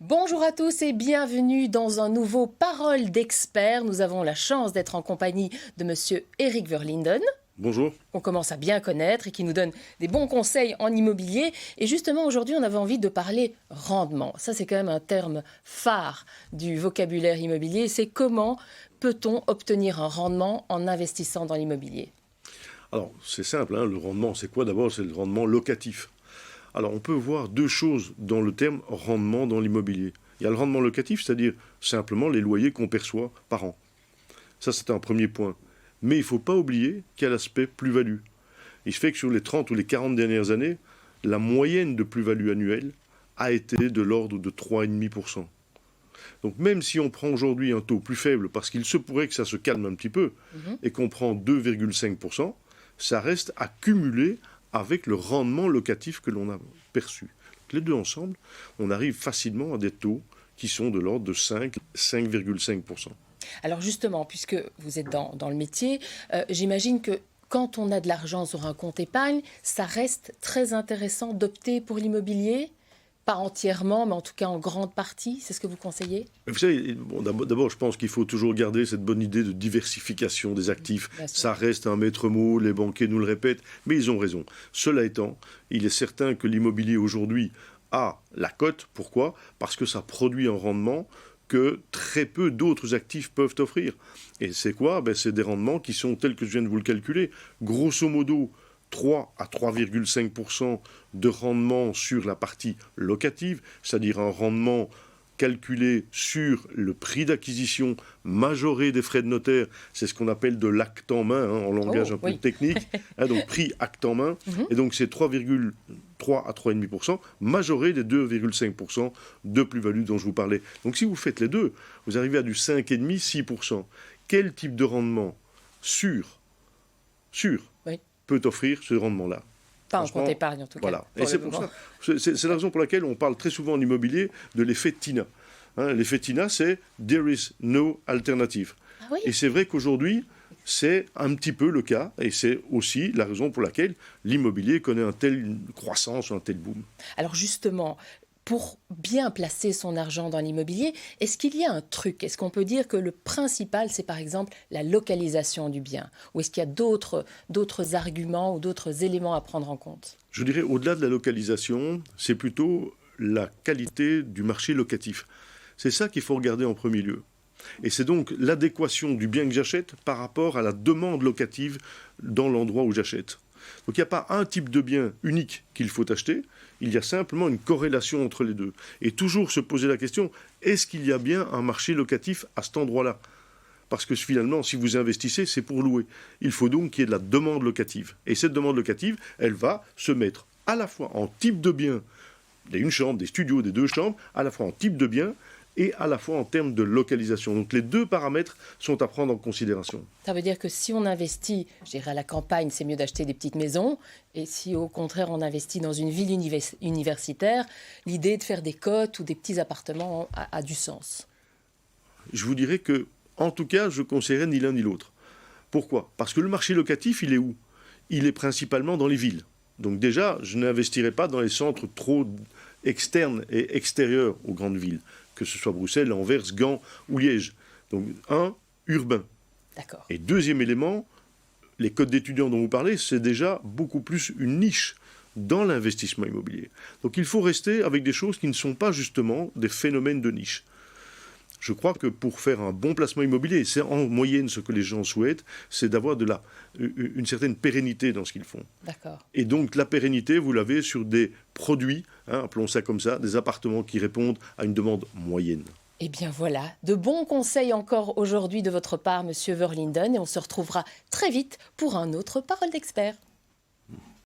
Bonjour à tous et bienvenue dans un nouveau Parole d'experts. Nous avons la chance d'être en compagnie de Monsieur Eric Verlinden, Bonjour. qu'on commence à bien connaître et qui nous donne des bons conseils en immobilier. Et justement, aujourd'hui, on avait envie de parler rendement. Ça, c'est quand même un terme phare du vocabulaire immobilier. C'est comment peut-on obtenir un rendement en investissant dans l'immobilier? Alors, c'est simple, le rendement, c'est quoi d'abord? C'est le rendement locatif. Alors, on peut voir deux choses dans le terme rendement dans l'immobilier. Il y a le rendement locatif, c'est-à-dire simplement les loyers qu'on perçoit par an. Ça, c'est un premier point. Mais il ne faut pas oublier qu'il y a l'aspect plus-value. Il se fait que sur les 30 ou les 40 dernières années, la moyenne de plus-value annuelle a été de l'ordre de 3,5%. Donc même si on prend aujourd'hui un taux plus faible, parce qu'il se pourrait que ça se calme un petit peu, et qu'on prend 2,5%, ça reste à cumuler avec le rendement locatif que l'on a perçu. Donc les deux ensemble, on arrive facilement à des taux qui sont de l'ordre de 5,5%. Alors justement, puisque vous êtes dans le métier, j'imagine que quand on a de l'argent sur un compte épargne, ça reste très intéressant d'opter pour l'immobilier. Pas entièrement, mais en tout cas en grande partie, c'est ce que vous conseillez? Vous savez, bon, d'abord, je pense qu'il faut toujours garder cette bonne idée de diversification des actifs. Ça reste un maître mot, les banquiers nous le répètent, mais ils ont raison. Cela étant, il est certain que l'immobilier aujourd'hui a la cote. Pourquoi? Parce que ça produit un rendement que très peu d'autres actifs peuvent offrir. Et c'est quoi? C'est des rendements qui sont tels que je viens de vous le calculer. Grosso modo, 3 à 3,5% de rendement sur la partie locative, c'est-à-dire un rendement calculé sur le prix d'acquisition majoré des frais de notaire. C'est ce qu'on appelle de l'acte en main, en langage un peu technique. Donc prix acte en main. Et donc c'est 3,3 à 3,5% majoré des 2,5% de plus-value dont je vous parlais. Donc si vous faites les deux, vous arrivez à du 5,5-6%. Quel type de rendement sûr peut offrir ce rendement-là? Pas en compte épargne en tout cas. Voilà. Et c'est pour ça. C'est la raison pour laquelle on parle très souvent en immobilier de l'effet TINA. L'effet TINA, c'est « there is no alternative ». Et c'est vrai qu'aujourd'hui, c'est un petit peu le cas. Et c'est aussi la raison pour laquelle l'immobilier connaît une telle croissance, un tel boom. Alors justement, pour bien placer son argent dans l'immobilier, est-ce qu'il y a un truc? Est-ce qu'on peut dire que le principal, c'est par exemple la localisation du bien? Ou est-ce qu'il y a d'autres arguments ou d'autres éléments à prendre en compte? Je dirais, au-delà de la localisation, c'est plutôt la qualité du marché locatif. C'est ça qu'il faut regarder en premier lieu. Et c'est donc l'adéquation du bien que j'achète par rapport à la demande locative dans l'endroit où j'achète. Donc il n'y a pas un type de bien unique qu'il faut acheter, il y a simplement une corrélation entre les deux. Et toujours se poser la question, est-ce qu'il y a bien un marché locatif à cet endroit-là? Parce que finalement, si vous investissez, c'est pour louer. Il faut donc qu'il y ait de la demande locative. Et cette demande locative, elle va se mettre à la fois en type de bien, il y a une chambre, des studios, des deux chambres, à la fois en type de bien, et à la fois en termes de localisation. Donc les deux paramètres sont à prendre en considération. Ça veut dire que si on investit, je dirais à la campagne, c'est mieux d'acheter des petites maisons. Et si au contraire on investit dans une ville universitaire, l'idée de faire des cotes ou des petits appartements a du sens. Je vous dirais que, en tout cas, je ne conseillerais ni l'un ni l'autre. Pourquoi? Parce que le marché locatif, il est où? Il est principalement dans les villes. Donc déjà, je n'investirai pas dans les centres trop externes et extérieurs aux grandes villes, que ce soit Bruxelles, Anvers, Gand ou Liège. Donc, urbain. D'accord. Et deuxième élément, les codes d'étudiants dont vous parlez, c'est déjà beaucoup plus une niche dans l'investissement immobilier. Donc il faut rester avec des choses qui ne sont pas justement des phénomènes de niche. Je crois que pour faire un bon placement immobilier, c'est en moyenne ce que les gens souhaitent, c'est d'avoir une certaine pérennité dans ce qu'ils font. D'accord. Et donc la pérennité, vous l'avez sur des produits, appelons ça comme ça, des appartements qui répondent à une demande moyenne. Eh bien voilà, de bons conseils encore aujourd'hui de votre part, Monsieur Verlinden, et on se retrouvera très vite pour un autre Parole d'expert.